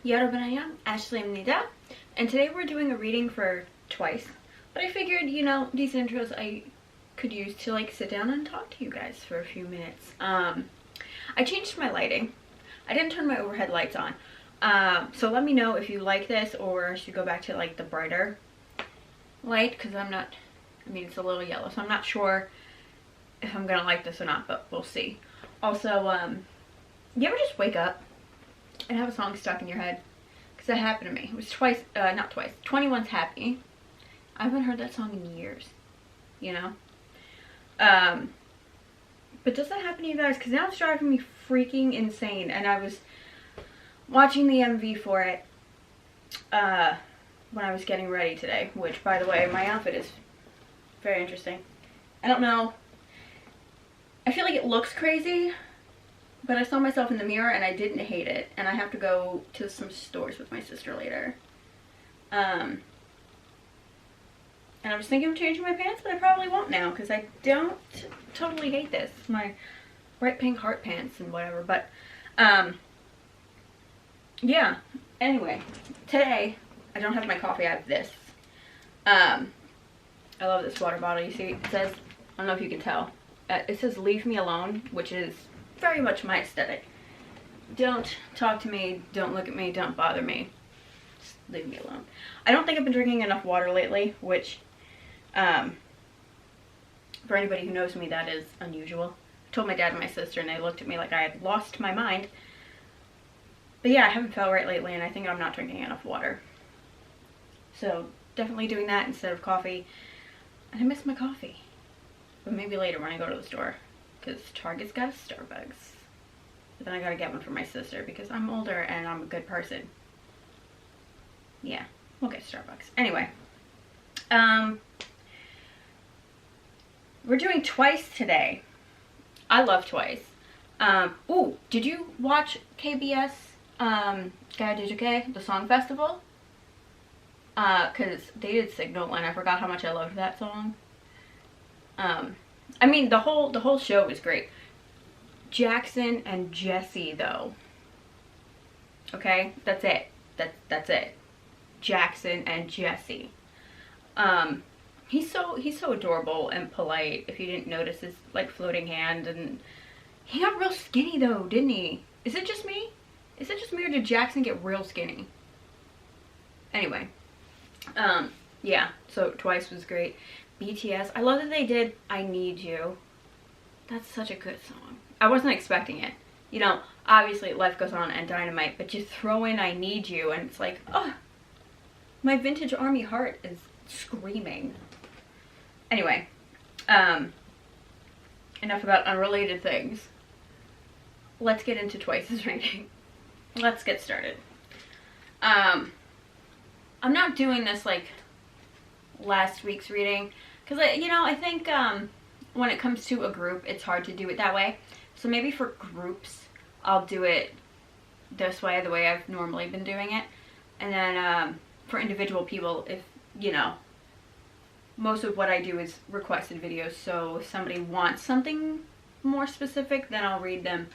여러분은요, Ashley입니다. And today we're doing a reading for Twice. But I figured, you know, these intros I could use to like sit down and talk to you guys for a few minutes. I changed my lighting. I didn't turn my overhead lights on. So let me know if you like this or I should go back to like the brighter light, because I'm not, I mean, it's a little yellow, so I'm not sure if I'm gonna like this or not, but we'll see. Also, you ever just wake up and have a song stuck in your head? Because that happened to me. It was Twice, not Twice, 21's Happy. I haven't heard that song in years, you know? But does that happen to you guys? Because now it's driving me freaking insane. And I was watching the MV for it when I was getting ready today, which, by the way, my outfit is very interesting. I don't know. I feel like it looks crazy, but I saw myself in the mirror and I didn't hate it. And I have to go to some stores with my sister later. And I was thinking of changing my pants, but I probably won't now because I don't totally hate this. My bright pink heart pants and whatever. But, yeah. Anyway, today I don't have my coffee. I have this. I love this water bottle. You see, it says, I don't know if you can tell. It says leave me alone, which is very much my aesthetic. Don't talk to me, don't look at me, don't bother me. Just leave me alone. I don't think I've been drinking enough water lately, which, for anybody who knows me, that is unusual. I told my dad and my sister and they looked at me like I had lost my mind. But yeah, I haven't felt right lately and I think I'm not drinking enough water. So definitely doing that instead of coffee. And I miss my coffee. But maybe later when I go to the store. Because Target's got a Starbucks. But then I gotta get one for my sister because I'm older and I'm a good person. Yeah, we'll get Starbucks. Anyway. We're doing Twice today. I love Twice. Ooh, did you watch KBS, the Song Festival? Because they did Signal and I forgot how much I loved that song. I mean, the whole show was great. Jackson and Jessie, though. Okay, that's it. That's it. Jackson and Jessie. He's so adorable and polite. If you didn't notice his like floating hand, and he got real skinny though, didn't he? Is it just me? Is it just me, or did Jackson get real skinny? Anyway, yeah. So Twice was great. BTS, I love that they did I Need You. That's such a good song. I wasn't expecting it. You know, obviously Life Goes On and Dynamite, but you throw in I Need You and it's like, oh, my vintage army heart is screaming. Anyway, enough about unrelated things. Let's get into Twice's reading. Let's get started. I'm not doing this like last week's reading because, you know, I think when it comes to a group it's hard to do it that way, so maybe for groups I'll do it this way, the way I've normally been doing it, and then for individual people, if you know, most of what I do is requested videos, so if somebody wants something more specific then I'll read them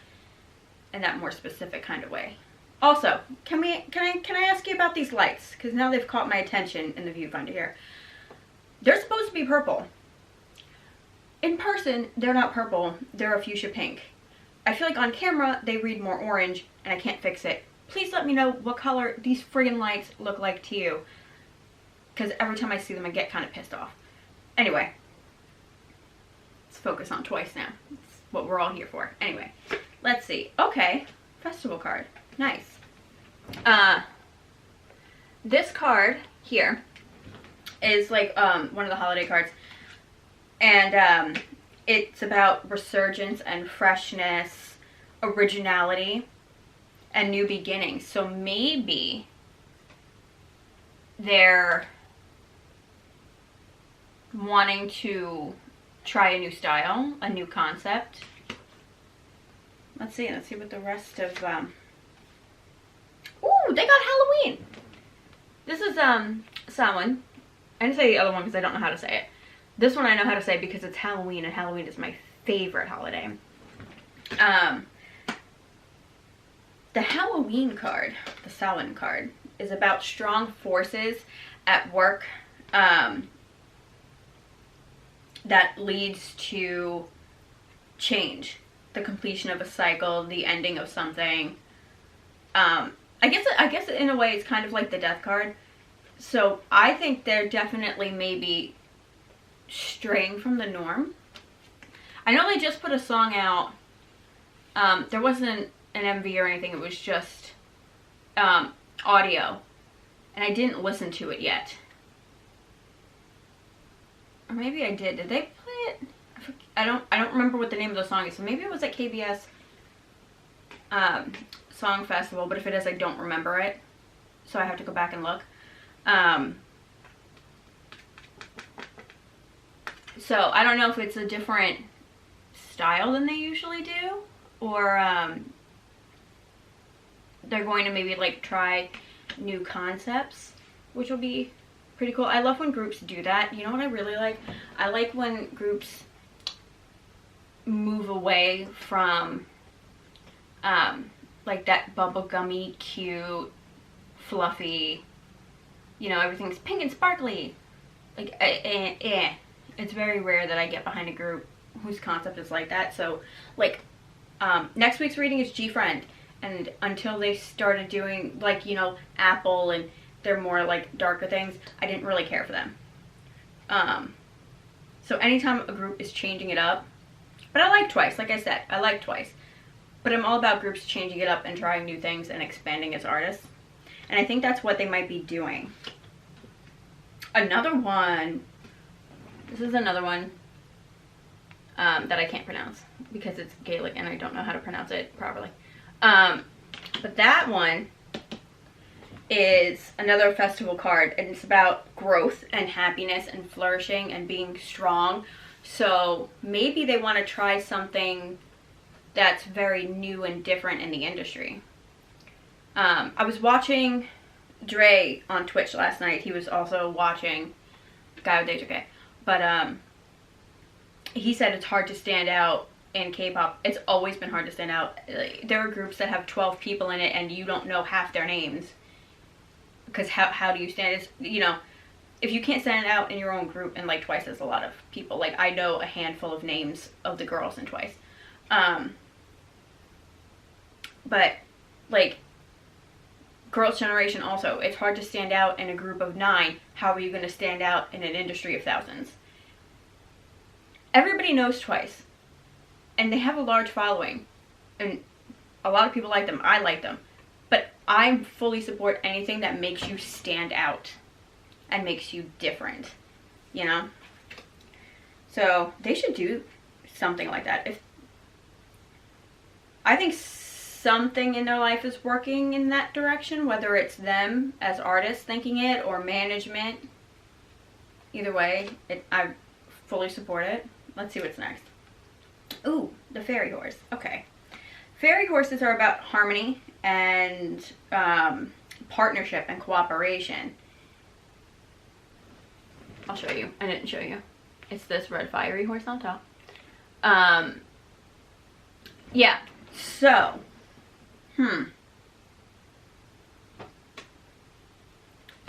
in that more specific kind of way. Also, can I ask you about these lights, because now they've caught my attention in the viewfinder here. They're supposed to be purple. In person, they're not purple. They're a fuchsia pink. I feel like on camera, they read more orange, and I can't fix it. Please let me know what color these friggin' lights look like to you, because every time I see them, I get kind of pissed off. Anyway, let's focus on Twice now. That's what we're all here for. Anyway, let's see. Okay, festival card. Nice. This card here is like one of the holiday cards, and it's about resurgence and freshness, originality, and new beginnings. So maybe they're wanting to try a new style, a new concept. Let's see what the rest of ooh, they got Halloween. This is Samhain. I didn't say the other one because I don't know how to say it. This one I know how to say because it's Halloween, and Halloween is my favorite holiday. The Halloween card, the Samhain card, is about strong forces at work that leads to change, the completion of a cycle, the ending of something. I guess in a way it's kind of like the Death card. So I think they're definitely maybe straying from the norm. I know they just put a song out. There wasn't an MV or anything. It was just audio, and I didn't listen to it yet. Or maybe I did. Did they play it? I don't remember what the name of the song is. So maybe it was at KBS Song Festival. But if it is, I don't remember it. So I have to go back and look. So I don't know if it's a different style than they usually do, or they're going to maybe like try new concepts, which will be pretty cool. I love when groups do that. You know what I really like? I like when groups move away from like that bubblegummy, cute, fluffy, you know, everything's pink and sparkly. Like, it's very rare that I get behind a group whose concept is like that. So, like, next week's reading is GFRIEND. And until they started doing, like, you know, Apple and they're more, like, darker things, I didn't really care for them. So anytime a group is changing it up, but I like Twice, like I said, I like Twice. But I'm all about groups changing it up and trying new things and expanding as artists. And I think that's what they might be doing. Another one, this is another one that I can't pronounce because it's Gaelic and I don't know how to pronounce it properly. But that one is another festival card, and it's about growth and happiness and flourishing and being strong. So maybe they want to try something that's very new and different in the industry. I was watching Dre on Twitch last night. He was also watching Guy with HK. But he said it's hard to stand out in K-pop. It's always been hard to stand out. There are groups that have 12 people in it and you don't know half their names. Because how do you stand? It's, you know, if you can't stand out in your own group, and like Twice is a lot of people. Like, I know a handful of names of the girls in Twice. But, like, Girls' Generation also, it's hard to stand out in a group of 9. How are you going to stand out in an industry of thousands? Everybody knows Twice. And they have a large following. And a lot of people like them. I like them. But I fully support anything that makes you stand out. And makes you different. You know? So, they should do something like that. I think something in their life is working in that direction, whether it's them as artists thinking it or management. Either way, I fully support it. Let's see what's next. Ooh, the fairy horse. Okay. Fairy horses are about harmony and partnership and cooperation. I'll show you. I didn't show you. It's this red fiery horse on top. Yeah. So,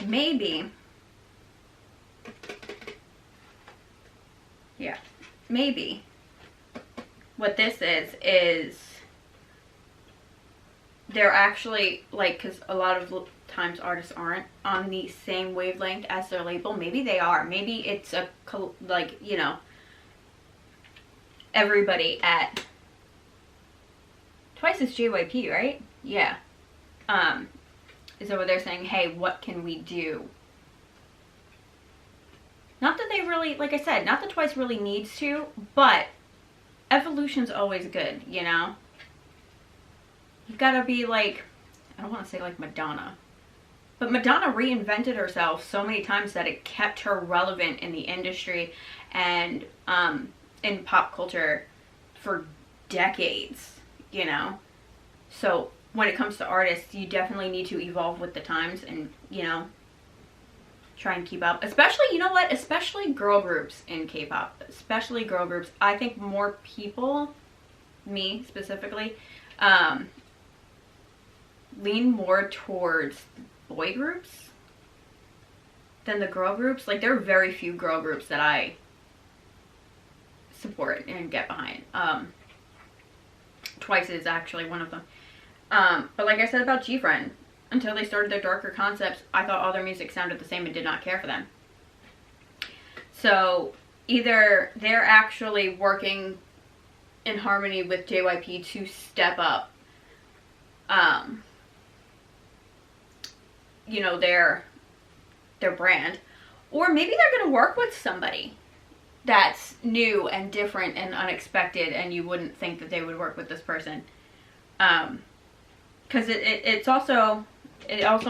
maybe, yeah, maybe what this is they're actually, like, because a lot of times artists aren't on the same wavelength as their label. Maybe they are. Maybe it's a, like, you know, everybody at Twice is JYP, right? Yeah. Is over there saying, hey, what can we do? Not that they really, like I said, not that Twice really needs to, but evolution's always good, you know? You gotta be like, I don't want to say like Madonna, but Madonna reinvented herself so many times that it kept her relevant in the industry and in pop culture for decades. You know, so when it comes to artists, you definitely need to evolve with the times and, you know, try and keep up. Especially, you know what, especially girl groups in K-pop, especially girl groups. I think more people, me specifically, lean more towards boy groups than the girl groups. Like, there are very few girl groups that I support and get behind. Twice is actually one of them. But like I said about GFRIEND, until they started their darker concepts, I thought all their music sounded the same and did not care for them. So either they're actually working in harmony with JYP to step up, you know, their brand, or maybe they're going to work with somebody that's new and different and unexpected, and you wouldn't think that they would work with this person. Because it also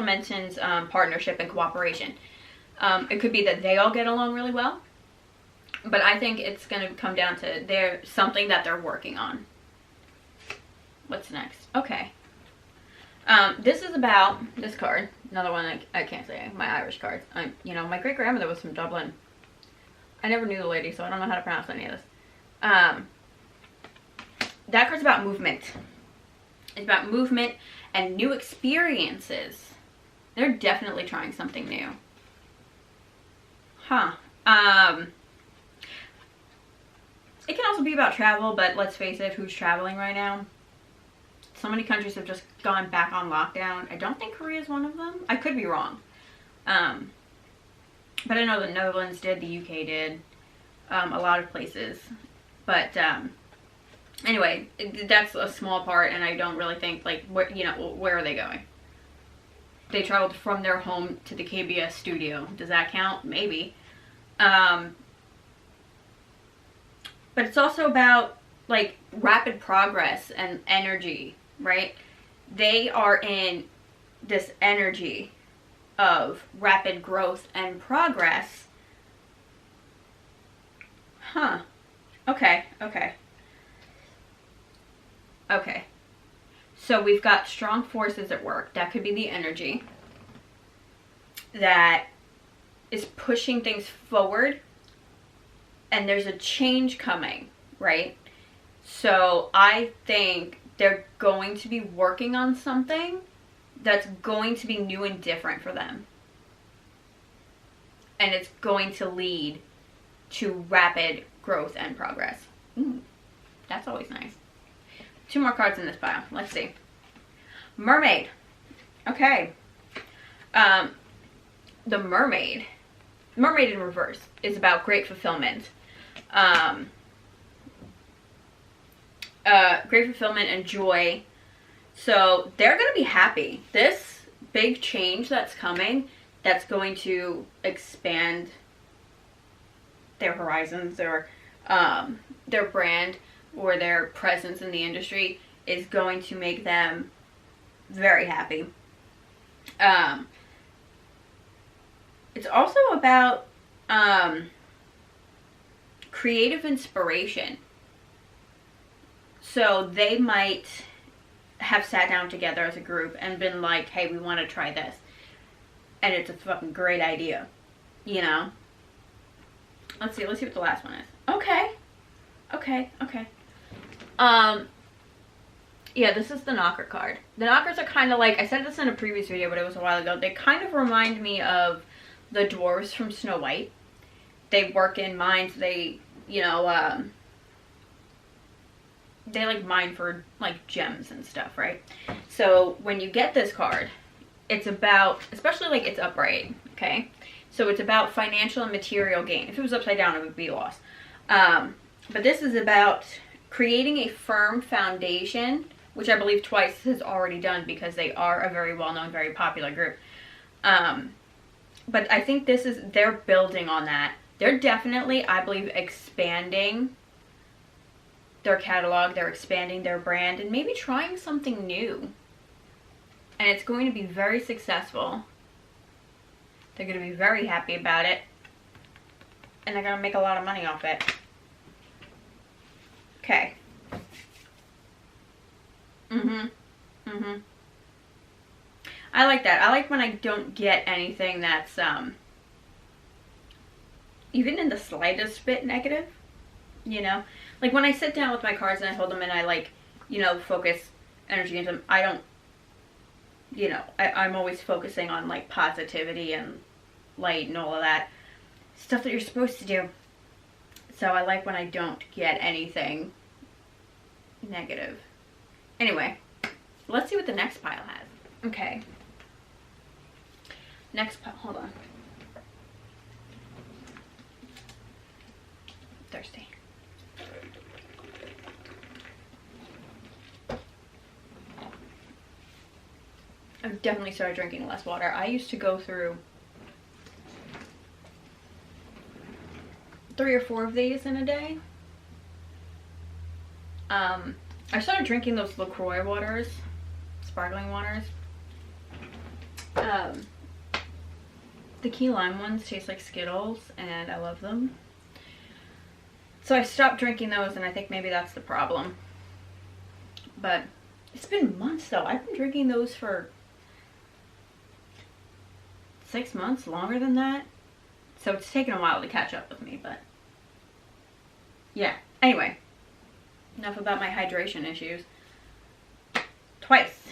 mentions partnership and cooperation. It could be that they all get along really well, but I think it's going to come down to something that they're working on. What's next? Okay. This is about this card. Another one I can't say. My Irish cards. You know, my great grandmother was from Dublin. I never knew the lady, so I don't know how to pronounce any of this. That card's about movement. It's about movement and new experiences. They're definitely trying something new. Huh. It can also be about travel, but let's face it, who's traveling right now? So many countries have just gone back on lockdown. I don't think Korea is one of them. I could be wrong. But I know the Netherlands did, the UK did, a lot of places. But anyway, that's a small part, and I don't really think, like, where are they going? They traveled from their home to the KBS studio. Does that count? Maybe. But it's also about, like, rapid progress and energy, right? They are in this energy of rapid growth and progress. Huh. Okay. So we've got strong forces at work. That could be the energy that is pushing things forward, and there's a change coming, right? So I think they're going to be working on something that's going to be new and different for them. And it's going to lead to rapid growth and progress. That's always nice. 2 more cards in this pile. Let's see. Mermaid. Okay. The Mermaid in reverse is about great fulfillment. Great fulfillment and joy. So they're going to be happy. This big change that's coming, that's going to expand their horizons, their brand, or their presence in the industry, is going to make them very happy. It's also about creative inspiration. So they might have sat down together as a group and been like, hey, we want to try this. And it's a fucking great idea. You know? Let's see what the last one is. Okay. Yeah, this is the knocker card. The knockers are kind of like, I said this in a previous video, but it was a while ago. They kind of remind me of the dwarves from Snow White. They work in mines. They, they like mine for like gems and stuff, right? So when you get this card, it's about, especially like it's upright, okay? So it's about financial and material gain. If it was upside down, it would be loss. But this is about creating a firm foundation, which I believe Twice has already done because they are a very well-known, very popular group. But I think they're building on that. They're definitely, I believe, expanding their catalog, they're expanding their brand, and maybe trying something new. And it's going to be very successful. They're going to be very happy about it. And they're going to make a lot of money off it. Okay. I like that. I like when I don't get anything that's even in the slightest bit negative. You know? Like when I sit down with my cards and I hold them and I like, focus energy into them, I don't you know, I'm always focusing on like positivity and light and all of that stuff that you're supposed to do. So I like when I don't get anything negative. Anyway, let's see what the next pile has. Okay. Next pile, hold on. Thirsty. I've definitely started drinking less water. I used to go through 3 or 4 of these in a day. I started drinking those LaCroix waters, sparkling waters. The key lime ones taste like Skittles, and I love them. So I stopped drinking those, and I think maybe that's the problem. But it's been months, though. I've been drinking those for 6 months, longer than that. So it's taken a while to catch up with me, but yeah. Anyway, enough about my hydration issues. Twice.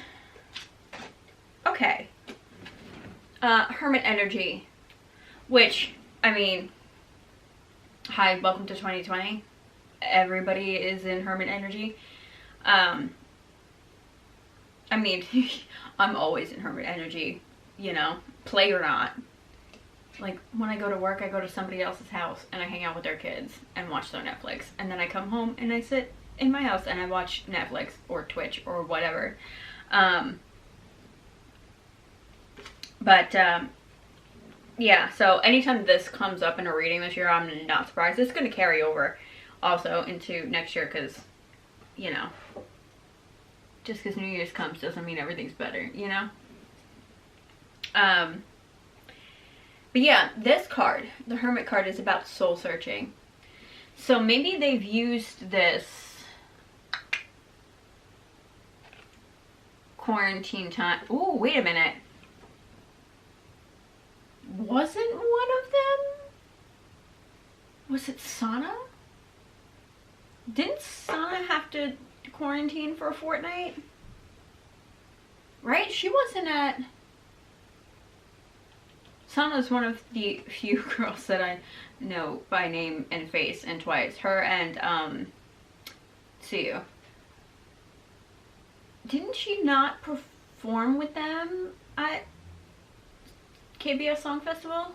Okay. Hermit Energy, which, I mean, hi, welcome to 2020. Everybody is in Hermit Energy. I mean, I'm always in Hermit Energy, you know, play or not. Like, when I go to work, I go to somebody else's house and I hang out with their kids and watch their Netflix. And then I come home and I sit in my house and I watch Netflix or Twitch or whatever. Yeah, so anytime this comes up in a reading this year, I'm not surprised. It's going to carry over also into next year because, you know, just because New Year's comes doesn't mean everything's better, you know? But yeah, this card, the Hermit card, is about soul searching. So maybe they've used this quarantine time. Ooh, wait a minute. Wasn't one of them? Was it Sana? Didn't Sana have to quarantine for a fortnight? Right? She wasn't at... Sana's one of the few girls that I know by name and face, and twice. Her and, Tsu. Didn't she not perform with them at KBS Song Festival?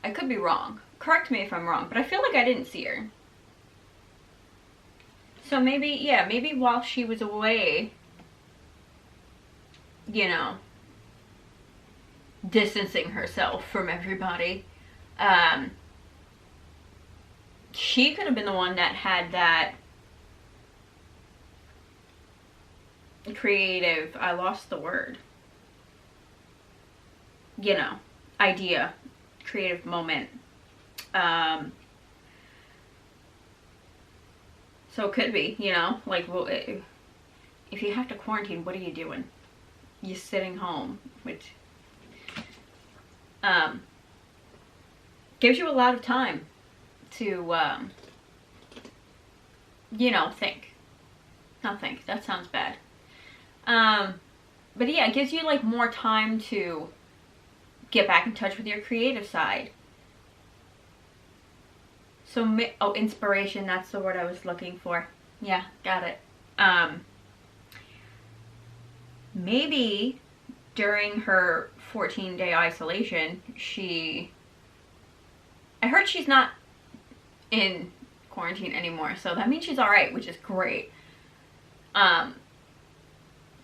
I could be wrong. Correct me if I'm wrong, but I feel like I didn't see her. So maybe, yeah, maybe while she was away, you know, distancing herself from everybody, she could have been the one that had that creative, I lost the word, you know, idea, creative moment. So it could be, you know, like, well, if you have to quarantine, what are you doing? You're sitting home, which gives you a lot of time to, you know, think. Not think, that sounds bad. But yeah, it gives you like more time to get back in touch with your creative side. So, oh, inspiration, that's the word I was looking for. Yeah, got it. Maybe during her 14-day isolation, I heard she's not in quarantine anymore, so that means she's alright, which is great. But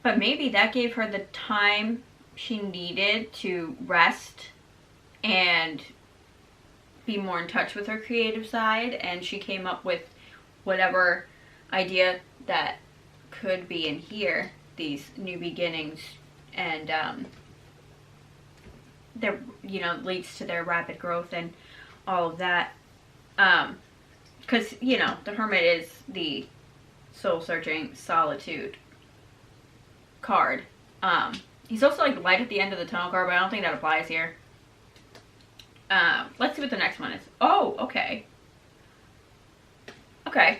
maybe that gave her the time she needed to rest and be more in touch with her creative side, and she came up with whatever idea that could be in here, these new beginnings, and their, you know, leads to their rapid growth and all of that. Because, you know, the Hermit is the soul-searching solitude card. He's also like light at the end of the tunnel card, but I don't think that applies here. Let's see what the next one is. Oh, okay. Okay.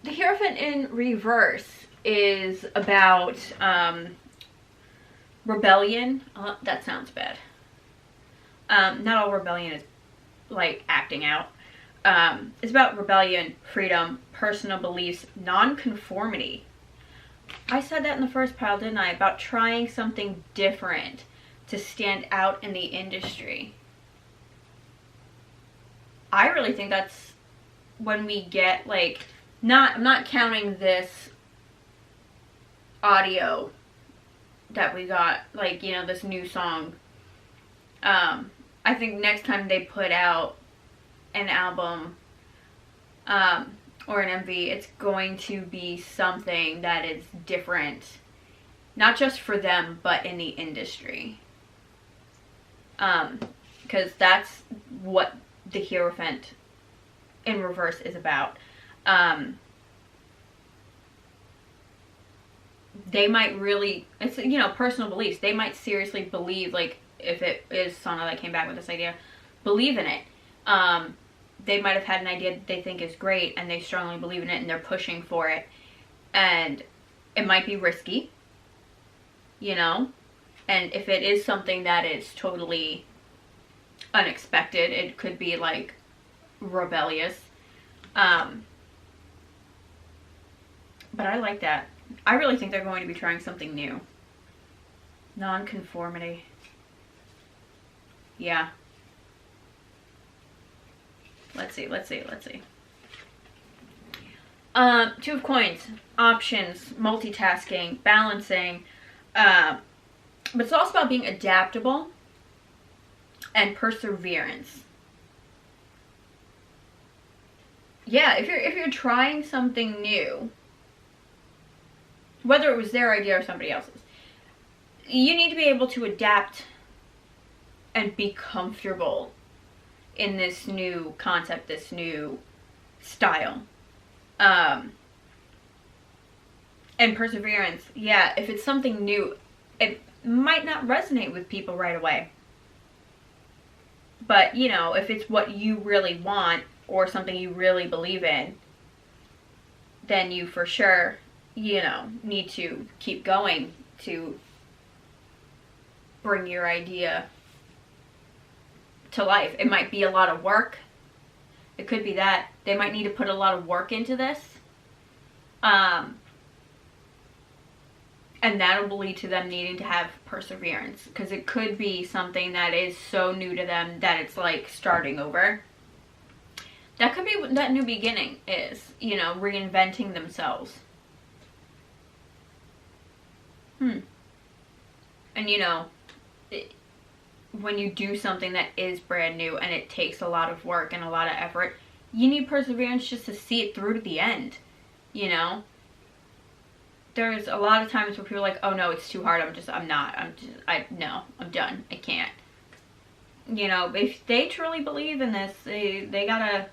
The Hierophant in reverse is about rebellion. That sounds bad. Not all rebellion is like acting out. It's about rebellion, freedom, personal beliefs, non-conformity. I said that in the first pile, didn't I? About trying something different to stand out in the industry. I really think that's when we get, like, I'm not counting this audio that we got, like, you know, this new song. I think next time they put out an album, or an MV, it's going to be something that is different, not just for them, but in the industry. Because that's what the Hierophant in Reverse is about. They might really, it's, you know, personal beliefs. They might seriously believe, like, if it is Sana that came back with this idea, believe in it. They might have had an idea that they think is great, and they strongly believe in it, and they're pushing for it. And it might be risky, you know? And if it is something that is totally unexpected, it could be, like, rebellious. But I like that. I really think they're going to be trying something new. Non-conformity. Yeah. Let's see. Two of Coins. Options, multitasking, balancing. But it's also about being adaptable and perseverance. Yeah, if you're trying something new, whether it was their idea or somebody else's, you need to be able to adapt and be comfortable in this new concept, this new style. And perseverance. Yeah, if it's something new, it might not resonate with people right away. But, you know, if it's what you really want or something you really believe in, then you for sure, you know, need to keep going to bring your idea to life. It might be a lot of work. It could be that. They might need to put a lot of work into this. And that'll lead to them needing to have perseverance. Because it could be something that is so new to them that it's like starting over. That could be what that new beginning is. You know, reinventing themselves. And you know, when you do something that is brand new and it takes a lot of work and a lot of effort, you need perseverance just to see it through to the end, you know? There's a lot of times where people are like, oh no, it's too hard, I'm done, I can't. You know, if they truly believe in this, they gotta,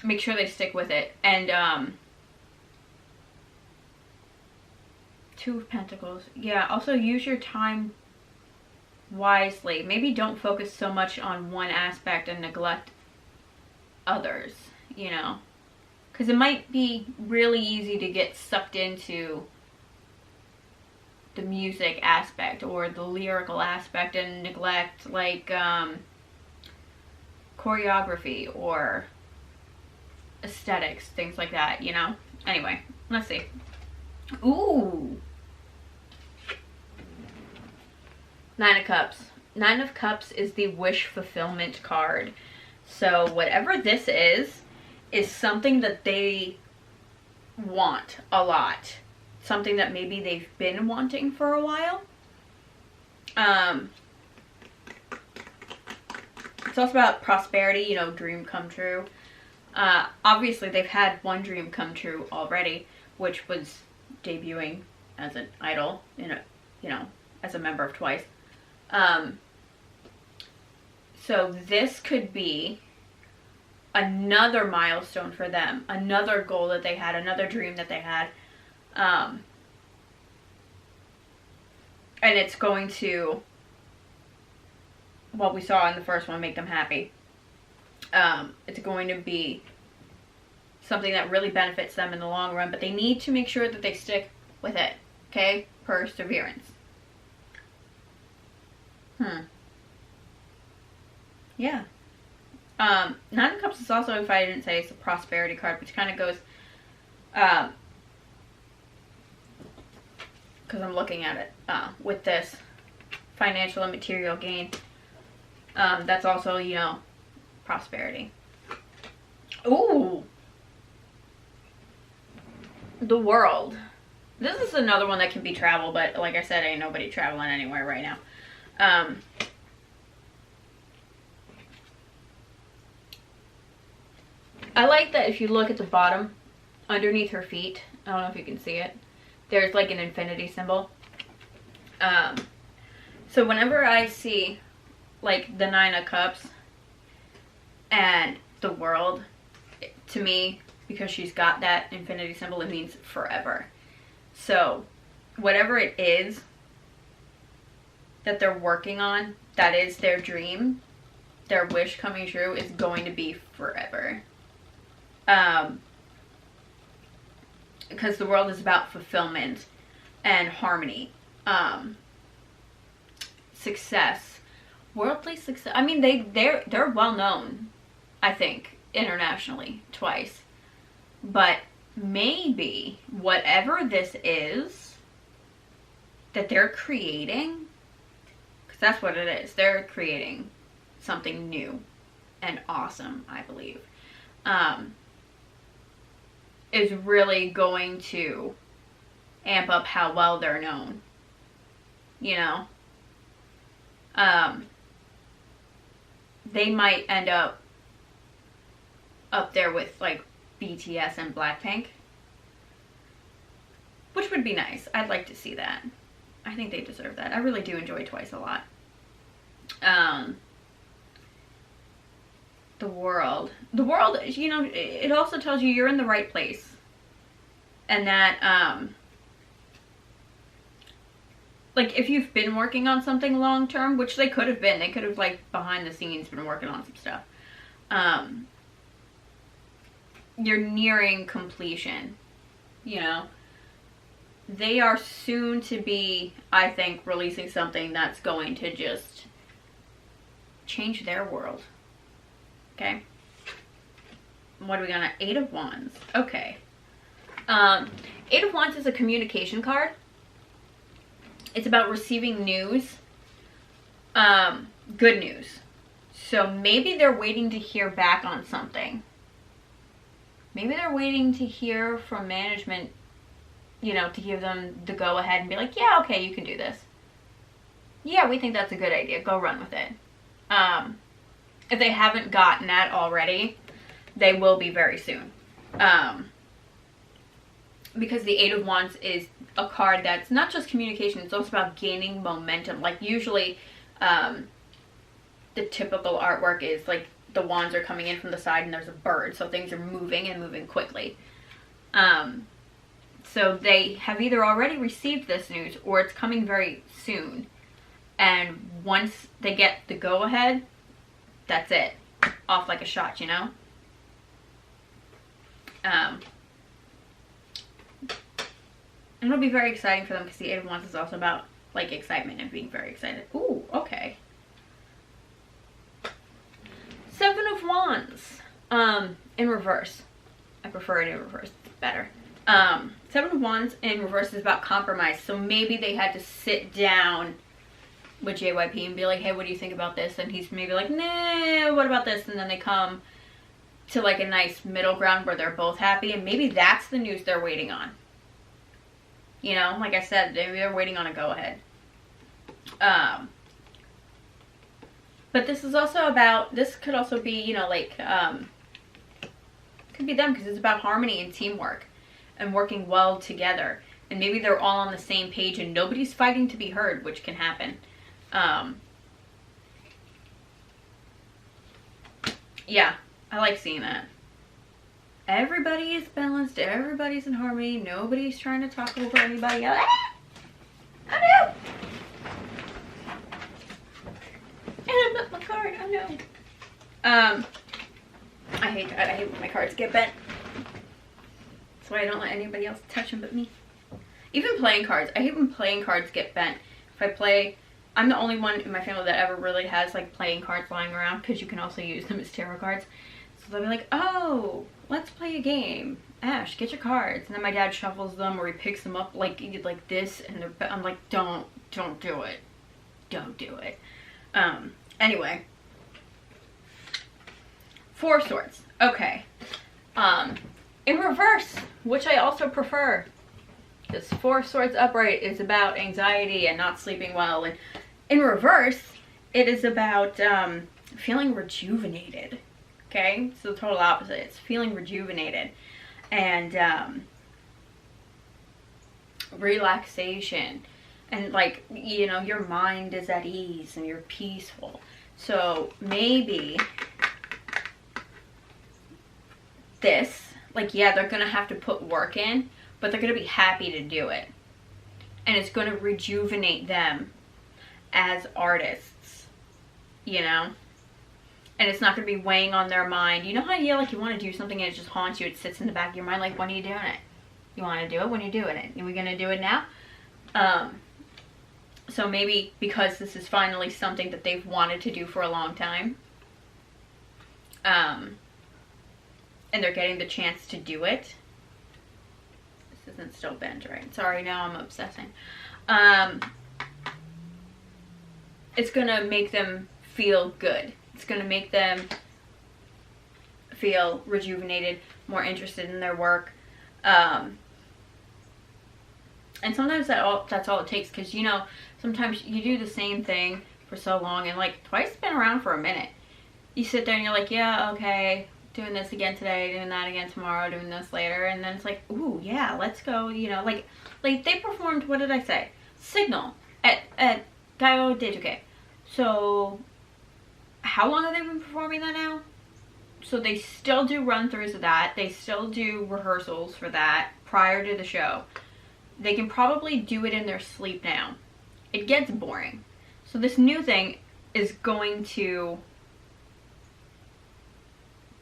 make sure they stick with it. And, Two of Pentacles. Yeah, also use your time wisely. Maybe don't focus so much on one aspect and neglect others, you know. Because it might be really easy to get sucked into the music aspect or the lyrical aspect and neglect, like, choreography or aesthetics, things like that, you know. Anyway, let's see. Ooh. Nine of Cups. Nine of Cups is the wish fulfillment card. So whatever this is something that they want a lot. Something that maybe they've been wanting for a while. It's also about prosperity, you know, dream come true. Obviously they've had one dream come true already, which was debuting as an idol, you know, as a member of Twice. So this could be another milestone for them, another goal that they had, another dream that they had. And it's going to, what we saw in the first one, make them happy. It's going to be something that really benefits them in the long run, but they need to make sure that they stick with it. Okay? Perseverance. Yeah. Nine of Cups is also, if I didn't say, it's a prosperity card, which kind of goes, because I'm looking at it, with this financial and material gain. That's also, you know, prosperity. Ooh. The World. This is another one that can be travel, but like I said, ain't nobody traveling anywhere right now. I like that if you look at the bottom, underneath her feet, I don't know if you can see it, there's like an infinity symbol. So whenever I see like the Nine of Cups and the World, to me, because she's got that infinity symbol, it means forever. So whatever it is that they're working on, that is their dream, their wish coming true, is going to be forever. Because the world is about fulfillment and harmony, success, worldly success. I mean, they're well known, I think, internationally, twice. But maybe whatever this is that they're creating, because that's what it is, they're creating something new and awesome, I believe, is really going to amp up how well they're known, you know? They might end up there with like BTS and Blackpink, which would be nice. I'd like to see that. I think they deserve that. I really do enjoy Twice a lot. The World, you know, it also tells you you're in the right place, and that like if you've been working on something long term, which they could have been, they could have like behind the scenes been working on some stuff, you're nearing completion, you know. They are soon to be, I think, releasing something that's going to just change their world. Okay. What are we gonna? Eight of Wands. Okay. Eight of Wands is a communication card. It's about receiving news. Good news. So maybe they're waiting to hear back on something. Maybe they're waiting to hear from management, you know, to give them the go ahead and be like, yeah, okay, you can do this. Yeah, we think that's a good idea. Go run with it. If they haven't gotten that already, they will be very soon. Because the Eight of Wands is a card that's not just communication, it's also about gaining momentum. Like usually, the typical artwork is like the wands are coming in from the side and there's a bird. So things are moving and moving quickly. So they have either already received this news or it's coming very soon. And once they get the go ahead, that's it. Off like a shot, you know? And it'll be very exciting for them because the Eight of Wands is also about like excitement and being very excited. Ooh, okay. Seven of Wands. In reverse. I prefer it in reverse. It's better. Seven of Wands in reverse is about compromise. So maybe they had to sit down with JYP and be like, hey, what do you think about this? And he's maybe like, nah, what about this? And then they come to like a nice middle ground where they're both happy. And maybe that's the news they're waiting on. You know, like I said, maybe they're waiting on a go-ahead. But this is also about, this could also be, you know, like, could be them because it's about harmony and teamwork and working well together. And maybe they're all on the same page and nobody's fighting to be heard, which can happen. Yeah, I like seeing that. Everybody is balanced, everybody's in harmony, nobody's trying to talk over anybody else. Oh no! And I left my card, oh no. I hate that, I hate when my cards get bent. That's why I don't let anybody else touch them but me. Even playing cards. I hate when playing cards get bent. If I play, I'm the only one in my family that ever really has like playing cards lying around, because you can also use them as tarot cards. So they'll be like, oh, let's play a game. Ash, get your cards. And then my dad shuffles them, or he picks them up like this, and I'm like, don't do it. Don't do it. Anyway. 4 of Swords. Okay. In reverse, which I also prefer. Because 4 of Swords upright is about anxiety and not sleeping well. And in reverse, it is about feeling rejuvenated. Okay? It's the total opposite. It's feeling rejuvenated. And relaxation. And like, you know, your mind is at ease and you're peaceful. So maybe this, like, yeah, they're going to have to put work in, but they're going to be happy to do it. And it's going to rejuvenate them as artists, you know? And it's not going to be weighing on their mind. You know how you like you want to do something and it just haunts you? It sits in the back of your mind like, when are you doing it? You want to do it? When are you doing it? Are we going to do it now? So maybe because this is finally something that they've wanted to do for a long time, and they're getting the chance to do it. This isn't still bent, right? Sorry, now I'm obsessing. It's gonna make them feel good. It's gonna make them feel rejuvenated, more interested in their work. And sometimes that's all it takes, because, you know, sometimes you do the same thing for so long, and like Twice has been around for a minute. You sit there and you're like, yeah, okay, doing this again today, doing that again tomorrow, doing this later, and then it's like, ooh, yeah, let's go, you know, like they performed, what did I say? Signal at Gaio Dejuke. So how long have they been performing that now? So they still do run-throughs of that. They still do rehearsals for that prior to the show. They can probably do it in their sleep now. It gets boring. So this new thing is going to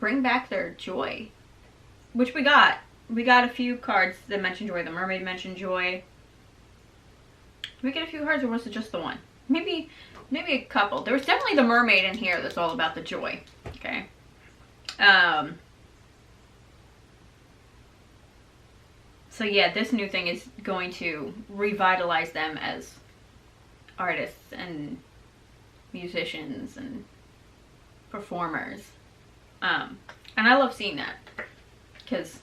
bring back their joy, which we got. We got a few cards that mention joy. The mermaid mentioned joy. Did we get a few cards, or was it just the one? Maybe a couple. There was definitely the mermaid in here that's all about the joy. Okay. So yeah, this new thing is going to revitalize them as artists and musicians and performers. And I love seeing that, because,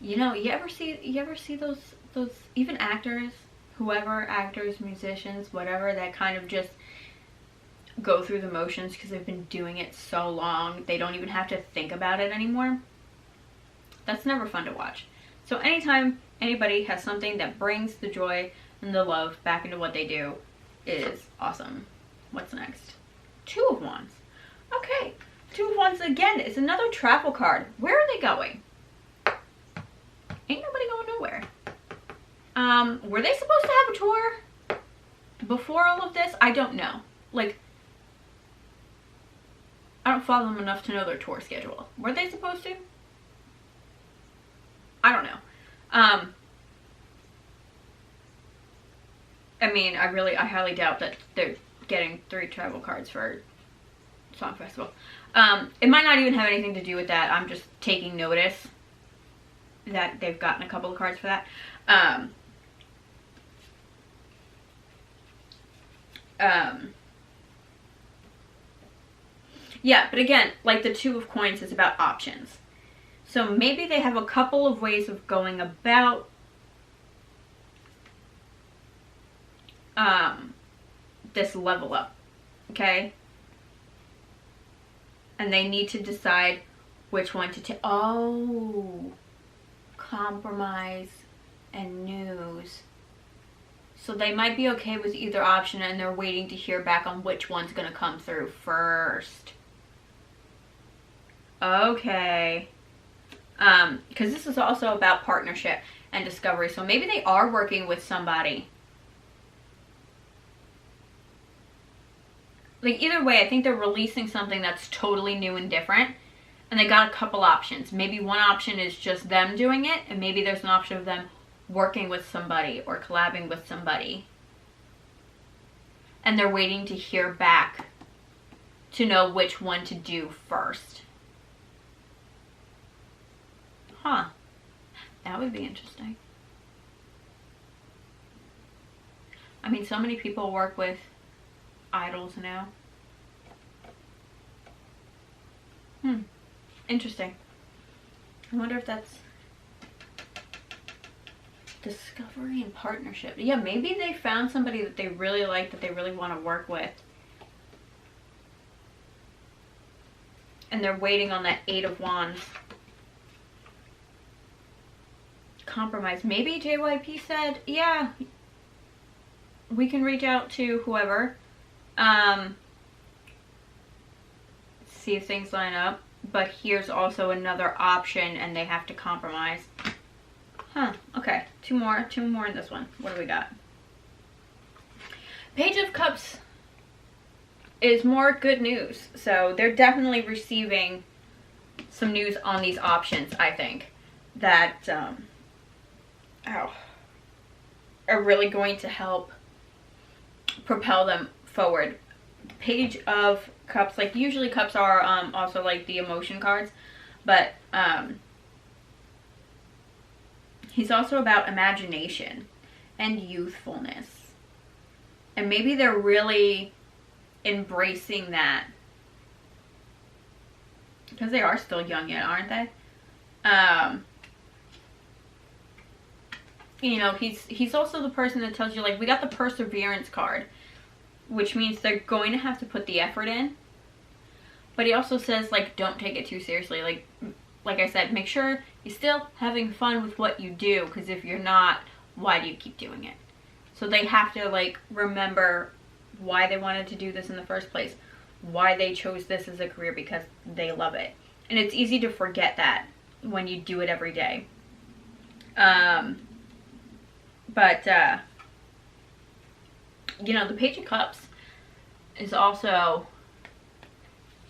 you know, you ever see those even actors, actors, musicians, whatever, that kind of just go through the motions because they've been doing it so long they don't even have to think about it anymore. That's never fun to watch. So anytime anybody has something that brings the joy and the love back into what they do is awesome. What's next? 2 of Wands. Okay. 2 of Wands again is another travel card. Where are they going? Ain't nobody going nowhere. Were they supposed to have a tour before all of this? I don't know. Like, I don't follow them enough to know their tour schedule. Were they supposed to? I don't know. I mean, I highly doubt that they're getting 3 travel cards for Song Festival. It might not even have anything to do with that. I'm just taking notice that they've gotten a couple of cards for that. Yeah, but again, like the 2 of Coins is about options. So maybe they have a couple of ways of going about this level up, okay? And they need to decide which one to take. Oh, compromise and news. So they might be okay with either option, and they're waiting to hear back on which one's going to come through first. Okay. Because this is also about partnership and discovery. So maybe they are working with somebody. Like, either way, I think they're releasing something that's totally new and different. And they got a couple options. Maybe one option is just them doing it, and maybe there's an option of them working with somebody or collabing with somebody. And they're waiting to hear back to know which one to do first. Huh. That would be interesting. I mean, so many people work with idols now. Interesting. I wonder if that's discovery and partnership. Yeah, maybe they found somebody that they really like, that they really want to work with. And they're waiting on that 8 of Wands. Compromise. Maybe JYP said, yeah, we can reach out to whoever. See if things line up. But here's also another option, and they have to compromise. Huh, okay. Two more in this one. What do we got? Page of Cups is more good news. So they're definitely receiving some news on these options, I think, that are really going to help propel them forward. Page of Cups, like usually cups are also like the emotion cards, but he's also about imagination and youthfulness, and maybe they're really embracing that because they are still young yet, aren't they? You know, he's also the person that tells you, like, we got the perseverance card, which means they're going to have to put the effort in. But he also says, like, don't take it too seriously. Like I said, make sure you're still having fun with what you do, because if you're not, why do you keep doing it? So they have to, like, remember why they wanted to do this in the first place, why they chose this as a career, because they love it. And it's easy to forget that when you do it every day. You know, the Page of Cups is also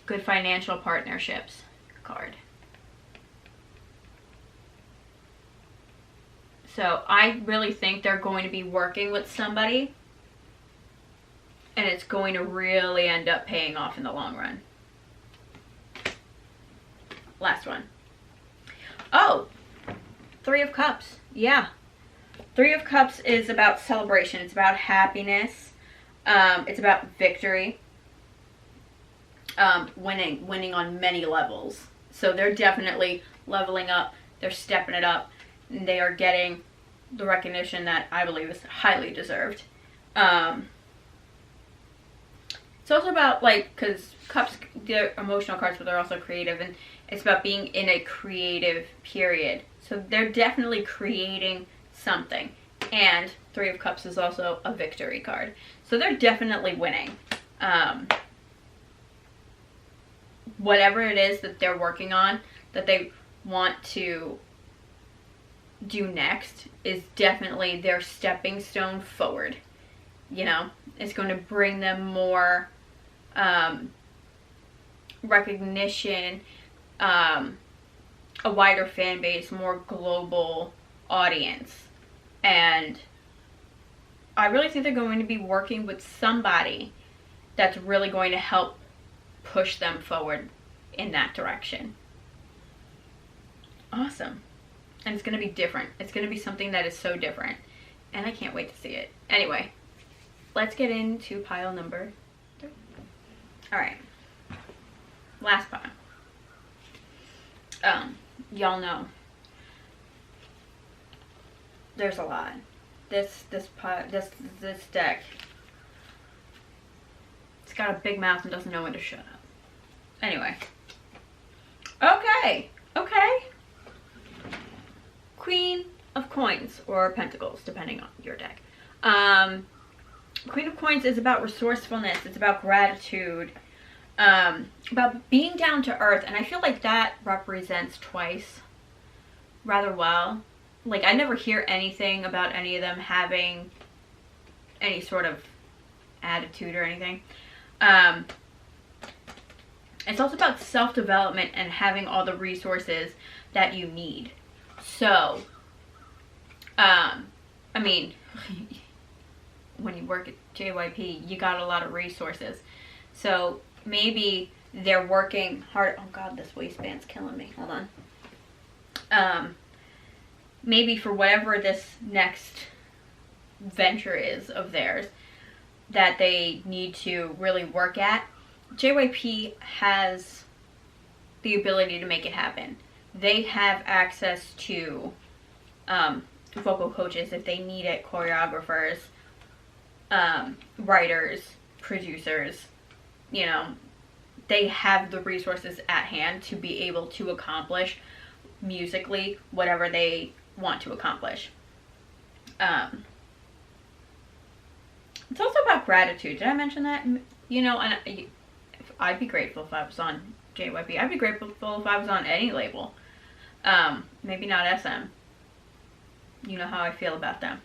good financial partnerships card. So I really think they're going to be working with somebody, and it's going to really end up paying off in the long run. Last one. Oh, Three of Cups. Yeah. Three of Cups is about celebration. It's about happiness. It's about victory. Winning on many levels. So they're definitely leveling up. They're stepping it up. And they are getting the recognition that I believe is highly deserved. It's also about, like, because Cups, they're emotional cards, but they're also creative. And it's about being in a creative period. So they're definitely creating something. And Three of Cups is also a victory card. So they're definitely winning. Whatever it is that they're working on, that they want to do next, is definitely their stepping stone forward. You know, it's going to bring them more recognition, a wider fan base, more global audience. And I really think they're going to be working with somebody that's really going to help push them forward in that direction. Awesome. And it's going to be different. It's going to be something that is so different. And I can't wait to see it. Anyway, let's get into pile number 3. Alright. Last pile. Y'all know there's a lot. This deck, it's got a big mouth and doesn't know when to shut up. Anyway. Okay. Queen of Coins, or Pentacles, depending on your deck. Queen of Coins is about resourcefulness. It's about gratitude. About being down to earth. And I feel like that represents twice rather well. Like, I never hear anything about any of them having any sort of attitude or anything. And It's also about self-development and having all the resources that you need. So, I mean, when you work at JYP, you got a lot of resources. So maybe they're working hard. Oh God, this waistband's killing me. Hold on. Maybe for whatever this next venture is of theirs that they need to really work at, JYP has the ability to make it happen. They have access to vocal coaches if they need it, choreographers, writers, producers. You know, they have the resources at hand to be able to accomplish musically whatever they want to accomplish. It's also about gratitude. Did I mention that? You know, and I'd be grateful if I was on JYP. I'd be grateful if I was on any label. Maybe not SM. You know how I feel about them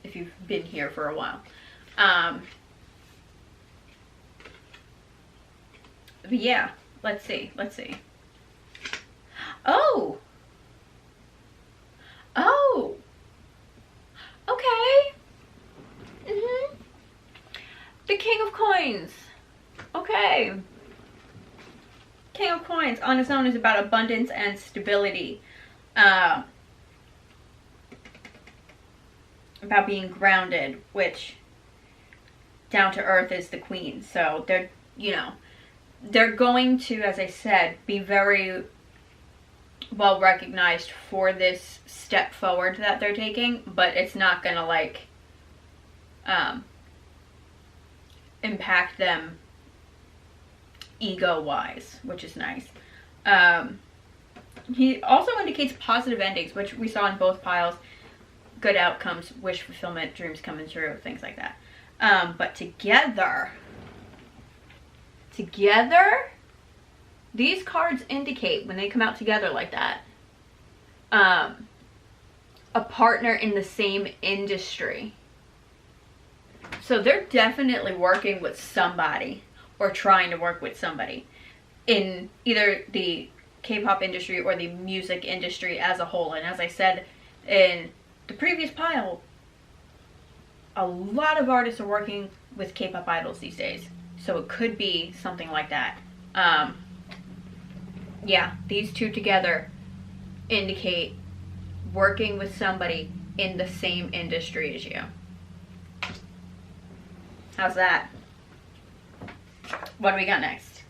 if you've been here for a while. But yeah, let's see. Oh, okay. The King of Coins. Okay. King of Coins on its own is about abundance and stability. About being grounded, which down to earth is the queen. So they're, you know, they're going to, as I said, be very well recognized for this step forward that they're taking, but it's not gonna like impact them ego wise, which is nice. He also indicates positive endings, which we saw in both piles. Good outcomes, wish fulfillment, dreams coming true, things like that. But together, these cards indicate, when they come out together like that, a partner in the same industry. So they're definitely working with somebody, or trying to work with somebody, in either the K-pop industry or the music industry as a whole. And as I said in the previous pile, a lot of artists are working with K-pop idols these days. So it could be something like that. Yeah, these two together indicate working with somebody in the same industry as you. How's that? What do we got next?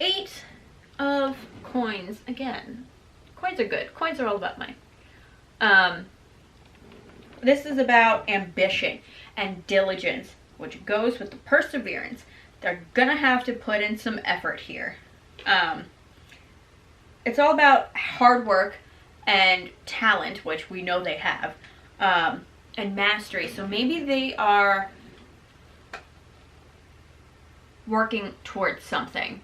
8 of coins. Again, coins are good. Coins are all about money. This is about ambition and diligence, which goes with the perseverance. They're gonna have to put in some effort here. It's all about hard work and talent, which we know they have, and mastery. So maybe they are working towards something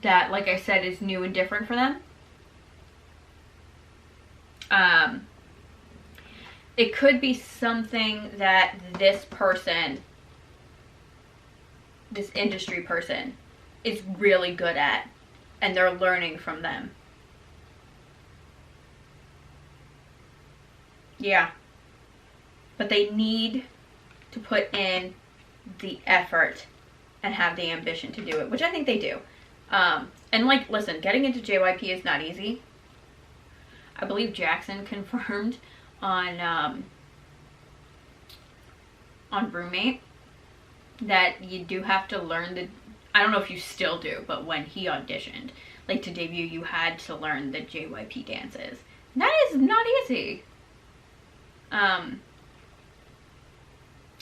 that, like I said, is new and different for them. It could be something that this person, this industry person, is really good at, and they're learning from them. Yeah. But they need to put in the effort and have the ambition to do it, which I think they do. And like, listen, getting into JYP is not easy. I believe Jackson confirmed on Roommate that you do have to learn the, I don't know if you still do, but when he auditioned, like to debut, you had to learn the JYP dances. And that is not easy.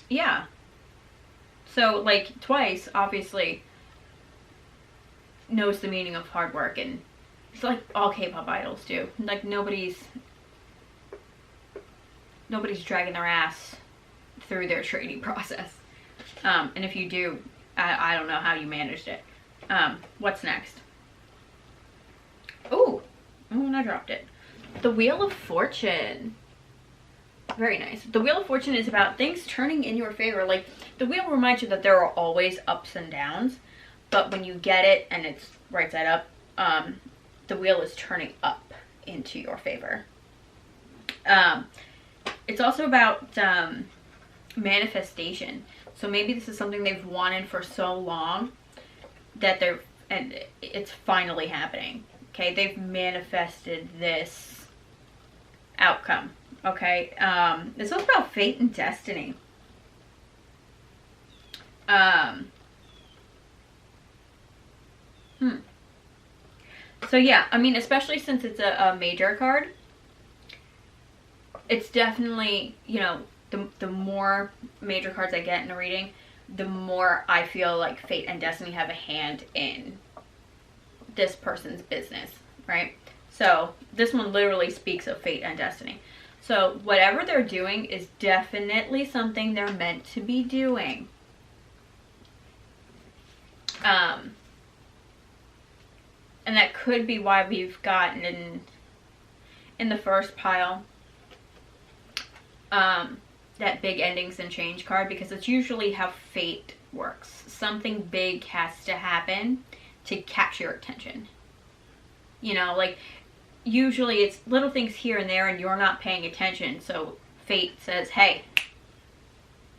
Yeah. So like Twice obviously knows the meaning of hard work, and it's like all K-pop idols do. Like nobody's dragging their ass through their training process. And if you do, I don't know how you managed it. What's next? Oh, and I dropped it. The Wheel of Fortune. Very nice. The Wheel of Fortune is about things turning in your favor. Like, the wheel reminds you that there are always ups and downs, but when you get it and it's right side up, the wheel is turning up into your favor. It's also about manifestation. So maybe this is something they've wanted for so long that it's finally happening. Okay, they've manifested this outcome. Okay, it's also about fate and destiny. So yeah, I mean, especially since it's a major card, it's definitely, you know, the more major cards I get in a reading, the more I feel like fate and destiny have a hand in this person's business, right? So this one literally speaks of fate and destiny. So whatever they're doing is definitely something they're meant to be doing. And that could be why we've gotten in the first pile that big endings and change card, because it's usually how fate works. Something big has to happen to capture your attention. You know, like usually it's little things here and there and you're not paying attention. So fate says, hey,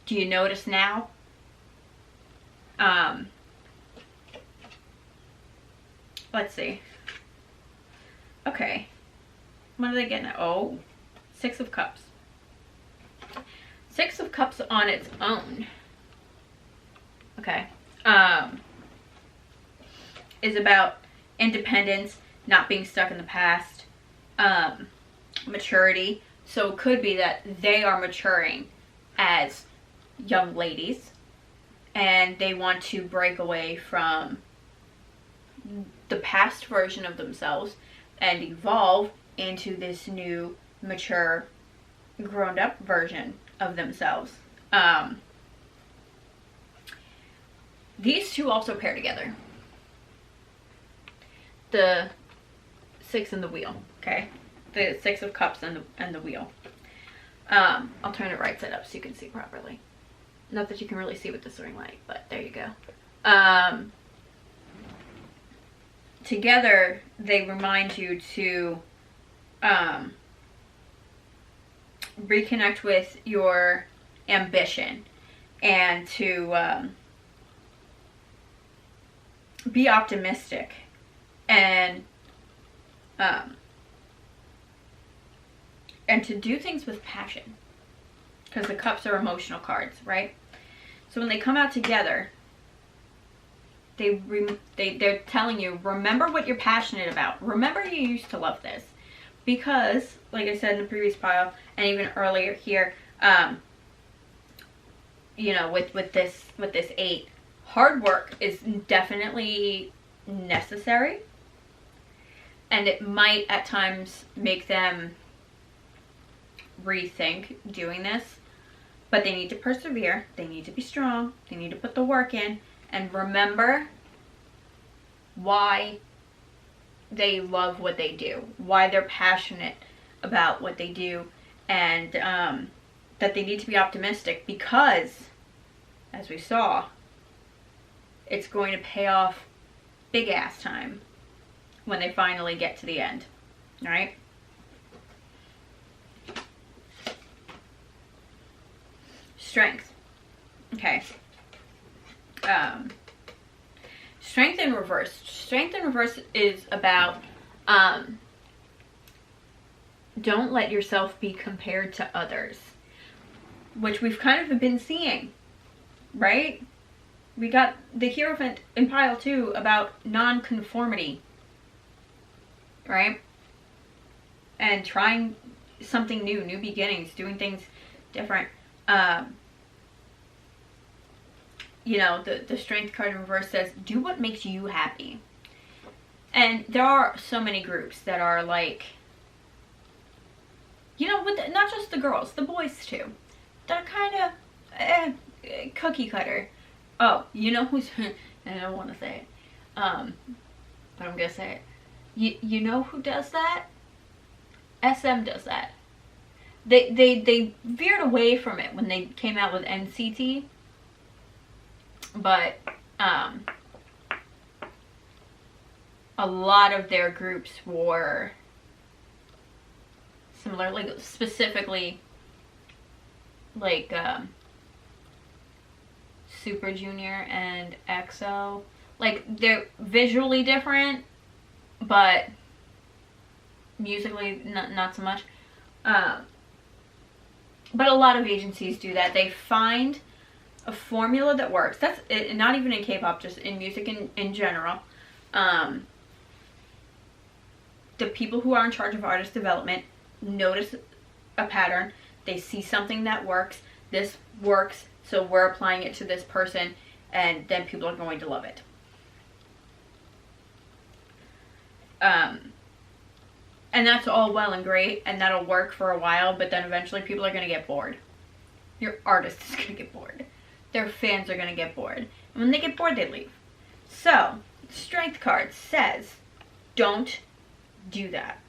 do you notice now? Let's see. Okay. What are they getting at? Oh, 6 of Cups. 6 of Cups on its own. Okay. Is about independence, not being stuck in the past, maturity. So it could be that they are maturing as young ladies and they want to break away from the past version of themselves and evolve into this new, mature, grown-up version of themselves. These two also pair together. The 6 and the wheel, okay? The 6 of Cups and the wheel. I'll turn it right side up so you can see properly. Not that you can really see with this ring light, but there you go. Together, they remind you to reconnect with your ambition and to be optimistic and to do things with passion, because the cups are emotional cards, right? So when they come out together, they're telling you, remember what you're passionate about. Remember you used to love this. Because, like I said in the previous pile, and even earlier here, you know, with this 8, hard work is definitely necessary. And it might at times make them rethink doing this. But they need to persevere. They need to be strong. They need to put the work in. And remember why they love what they do, why they're passionate about what they do, and that they need to be optimistic, because, as we saw, it's going to pay off big ass time when they finally get to the end. All right? Strength. Okay. Strength in reverse. Strength in reverse is about don't let yourself be compared to others, which we've kind of been seeing, right? We got the Hierophant in pile 2 about non-conformity, right? And trying something new, new beginnings, doing things different. You know, the Strength card in reverse says, do what makes you happy. And there are so many groups that are like, you know, with not just the girls, the boys too. They're kind of cookie cutter. Oh, you know who's, and I don't want to say it, but I'm going to say it. You know who does that? SM does that. They veered away from it when they came out with NCT. But a lot of their groups were similar, like specifically like Super Junior and EXO. Like, they're visually different, but musically not so much. But a lot of agencies do that. They find a formula that works. That's it, not even in K-pop, just in music in general. The people who are in charge of artist development notice a pattern. They see something that works. This works, so we're applying it to this person, and then people are going to love it. And that's all well and great, and that'll work for a while, but then eventually people are going to get bored. Your artist is going to get bored. Their fans are going to get bored. And when they get bored, they leave. So, strength card says, don't do that.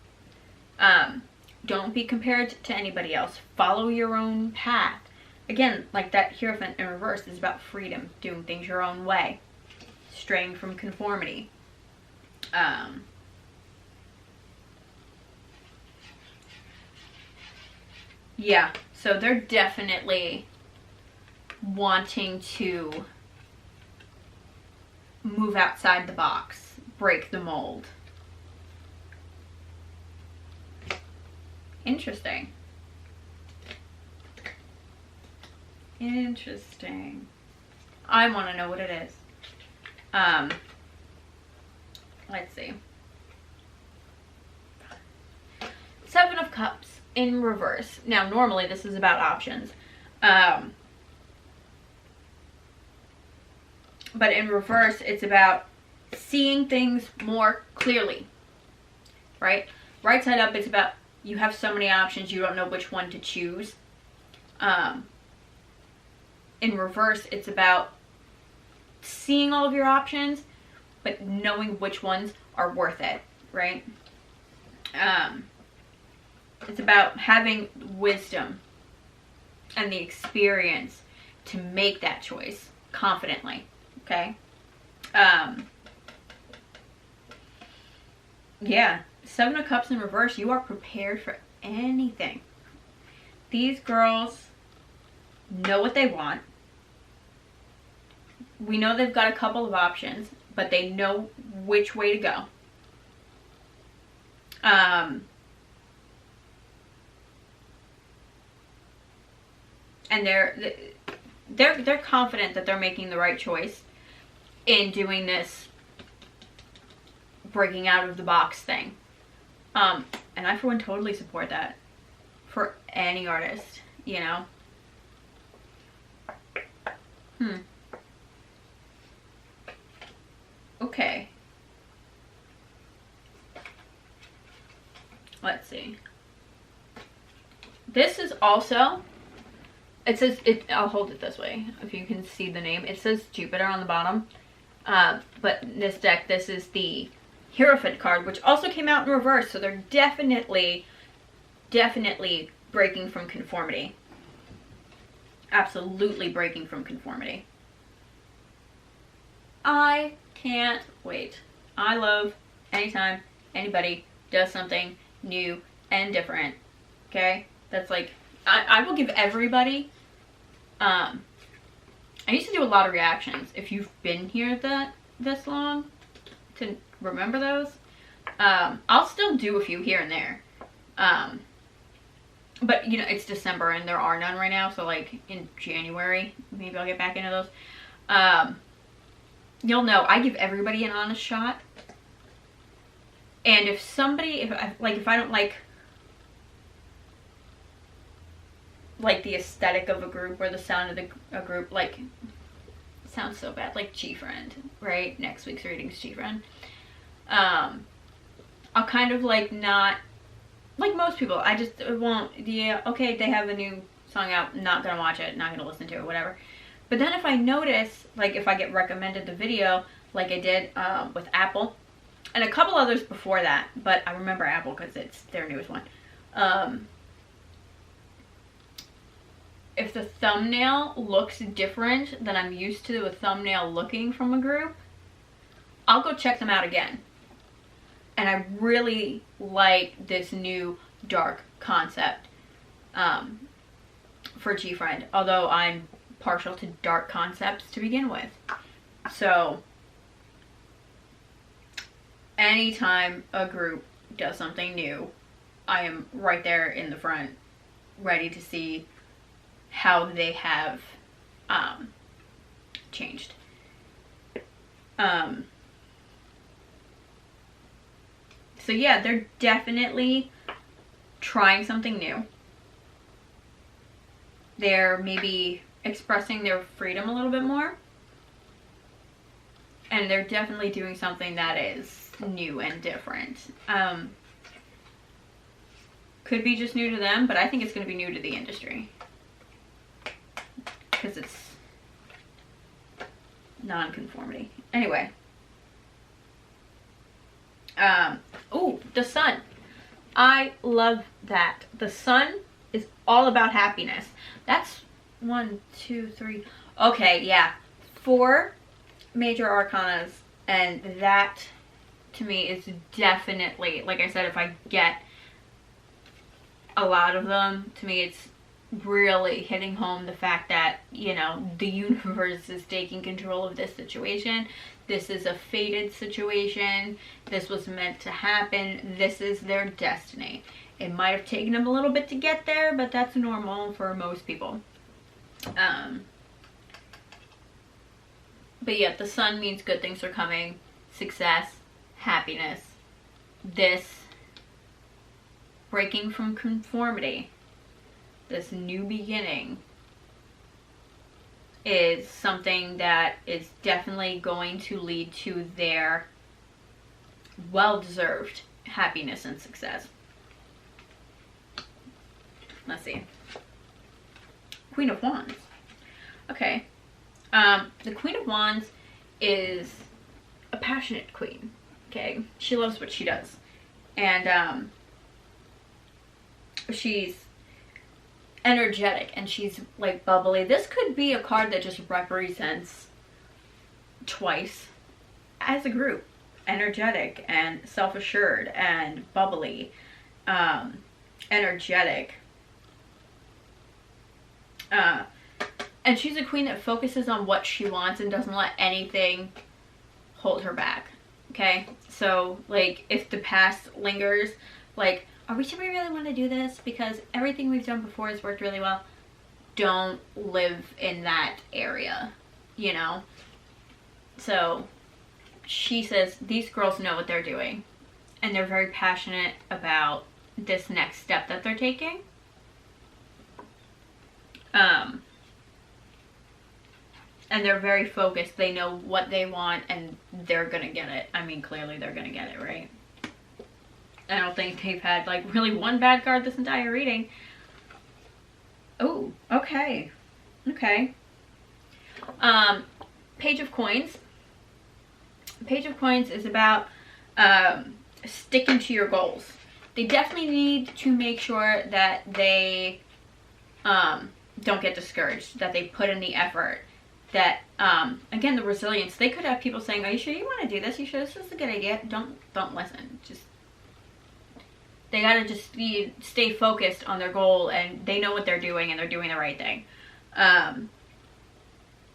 Don't be compared to anybody else. Follow your own path. Again, like that Hierophant in reverse is about freedom, doing things your own way, straying from conformity. Yeah, so they're definitely wanting to move outside the box, break the mold. Interesting. Interesting. I want to know what it is. Let's see. Seven of Cups in reverse. Now, normally this is about options. But in reverse, it's about seeing things more clearly. Right? Right side up, it's about you have so many options, you don't know which one to choose. In reverse, it's about seeing all of your options, but knowing which ones are worth it, right? It's about having wisdom and the experience to make that choice confidently, okay? Yeah, Seven of Cups in reverse, you are prepared for anything. These girls know what they want. We know they've got a couple of options, but they know which way to go. And they're confident that they're making the right choice in doing this breaking out of the box thing. And I, for one, totally support that for any artist, you know? Okay. Let's see. This is also, it says, I'll hold it this way if you can see the name. It says Jupiter on the bottom. But in this deck, this is the Hierophant card, which also came out in reverse. So they're definitely breaking from conformity. Absolutely breaking from conformity. I can't wait. I love anytime anybody does something new and different. Okay? That's like, I will give everybody, I used to do a lot of reactions. If you've been here this long to remember those, I'll still do a few here and there. But, you know, it's December and there are none right now. So, like, in January, maybe I'll get back into those. You'll know I give everybody an honest shot. And if somebody, if I don't like the aesthetic of a group or the sound of a group, like, it sounds so bad, like GFRIEND, right? Next week's reading's GFRIEND. I'll kind of like not, like most people, I just won't, yeah, okay, they have a new song out, not gonna watch it, not gonna listen to it, whatever. But then if I notice, like if I get recommended the video, like I did with Apple, and a couple others before that, but I remember Apple because it's their newest one. If the thumbnail looks different than I'm used to a thumbnail looking from a group, I'll go check them out again. And I really like this new dark concept for GFRIEND, although I'm partial to dark concepts to begin with. So anytime a group does something new, I am right there in the front, ready to see how they have changed. So yeah, they're definitely trying something new. They're maybe expressing their freedom a little bit more. And they're definitely doing something that is new and different. Could be just new to them, but I think it's going to be new to the industry. Because it's non-conformity. Anyway. Oh, the sun. I love that. The sun is all about happiness. That's 1, 2, 3. Okay, yeah. 4 major arcanas, and that to me is definitely, like I said, if I get a lot of them, to me it's really hitting home the fact that, you know, the universe is taking control of this situation. This is a fated situation. This was meant to happen. This is their destiny. It might have taken them a little bit to get there, but that's normal for most people. But yeah, the sun means good things are coming. Success, happiness. This breaking from conformity, this new beginning, is something that is definitely going to lead to their well-deserved happiness and success. Let's see. Queen of Wands. Okay. The Queen of Wands is a passionate queen. Okay. She loves what she does. And she's energetic and she's like bubbly. This could be a card that just represents twice as a group. Energetic and self-assured and bubbly. Energetic. And she's a queen that focuses on what she wants and doesn't let anything hold her back. Okay? So, like, if the past lingers, like, are we sure we really want to do this? Because everything we've done before has worked really well. Don't live in that area, you know? So, she says these girls know what they're doing. And they're very passionate about this next step that they're taking. And they're very focused. They know what they want and they're gonna get it. I mean, clearly they're gonna get it, right? I don't think they've had, like, really one bad card this entire reading. Oh, okay. Okay. Page of Coins. Page of Coins is about sticking to your goals. They definitely need to make sure that they don't get discouraged, that they put in the effort, that again, the resilience. They could have people saying, are you sure you want to do this? You sure this is a good idea? Don't listen. Just, they gotta just stay focused on their goal, and they know what they're doing and they're doing the right thing.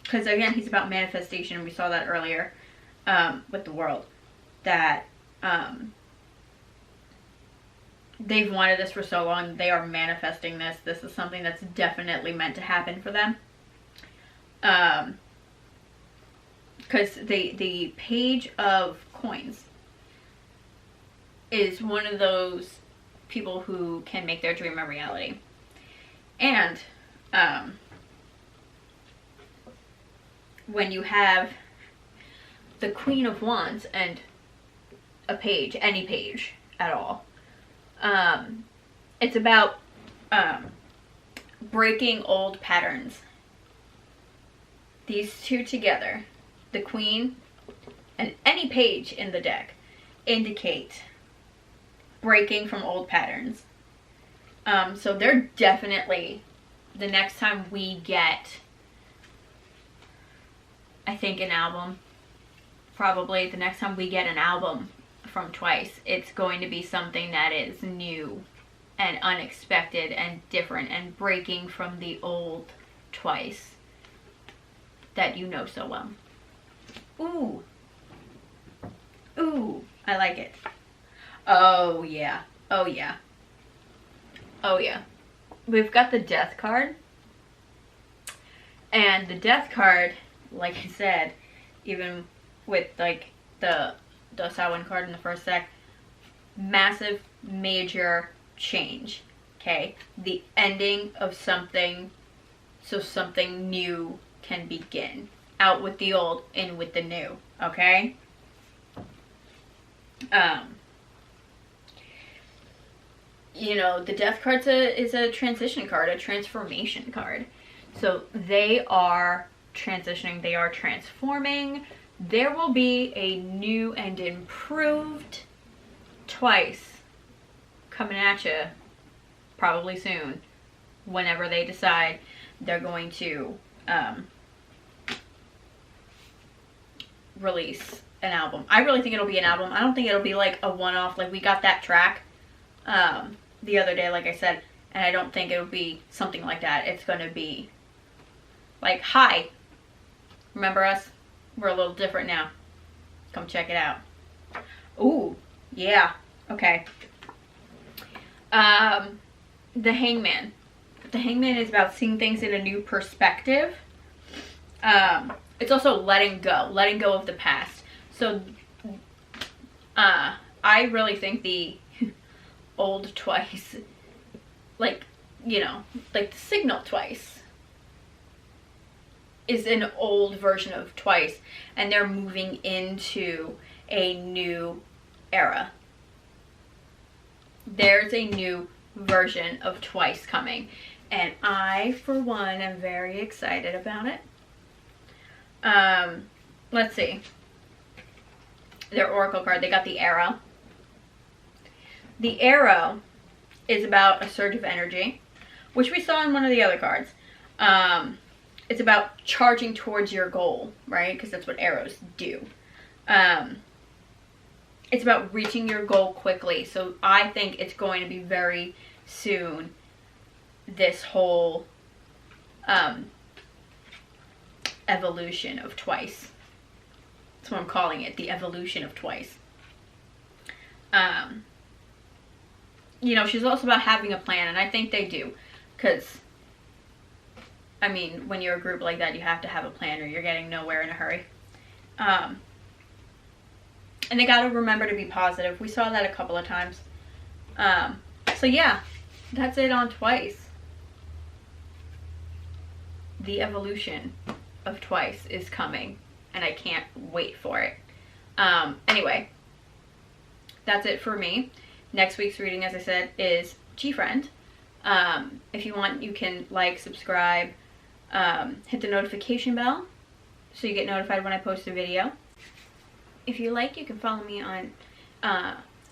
Because again, he's about manifestation. We saw that earlier with the world, that they've wanted this for so long. They are manifesting this. This is something that's definitely meant to happen for them. Because the Page of Coins is one of those people who can make their dream a reality. And when you have the Queen of Wands and a page, any page at all, it's about breaking old patterns. These two together, the Queen and any page in the deck, indicate breaking from old patterns. So they're definitely, the next time we get, I think, an album, probably the next time we get an album from Twice. It's going to be something that is new and unexpected and different and breaking from the old Twice that you know so well. Ooh. Ooh, I like it. Oh yeah. Oh yeah. Oh yeah. We've got the Death card. And the Death card, like I said, even with like the Samhain card in the first deck, massive, major change. Okay? The ending of something, so something new can begin. Out with the old, in with the new. Okay? You know, the Death card is a transition card, a transformation card. So they are transitioning, they are transforming. There will be a new and improved Twice coming at you probably soon, whenever they decide they're going to release an album. I really think it'll be an album. I don't think it'll be like a one-off, like we got that track the other day, like I said, and I don't think it'll be something like that. It's going to be like, hi, remember us? We're a little different now. Come check it out. Ooh, yeah, okay. The Hangman. The Hangman is about seeing things in a new perspective. It's also letting go of the past. So, I really think the old Twice, like, you know, like the Signal Twice, is an old version of Twice, and they're moving into a new era. There's a new version of Twice coming, and I, for one, am very excited about it. Let's see. Their Oracle card, they got the Arrow. The Arrow is about a surge of energy, which we saw in one of the other cards. It's about charging towards your goal, right? Because that's what arrows do. It's about reaching your goal quickly. So I think it's going to be very soon, this whole evolution of Twice. That's what I'm calling it, the evolution of Twice. You know, she's also about having a plan, and I think they do. Because, I mean, when you're a group like that, you have to have a plan or you're getting nowhere in a hurry. And they got to remember to be positive. We saw that a couple of times. So yeah, that's it on Twice. The evolution of Twice is coming, and I can't wait for it. Anyway, that's it for me. Next week's reading, as I said, is GFRIEND. If you want, you can like, subscribe, hit the notification bell so you get notified when I post a video. If you like, you can follow me on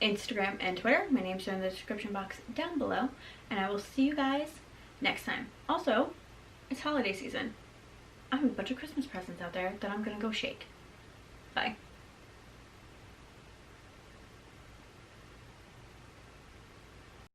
Instagram and Twitter. My name's in the description box down below, and I will see you guys next time. Also, it's holiday season. I have a bunch of Christmas presents out there that I'm gonna go shake. Bye.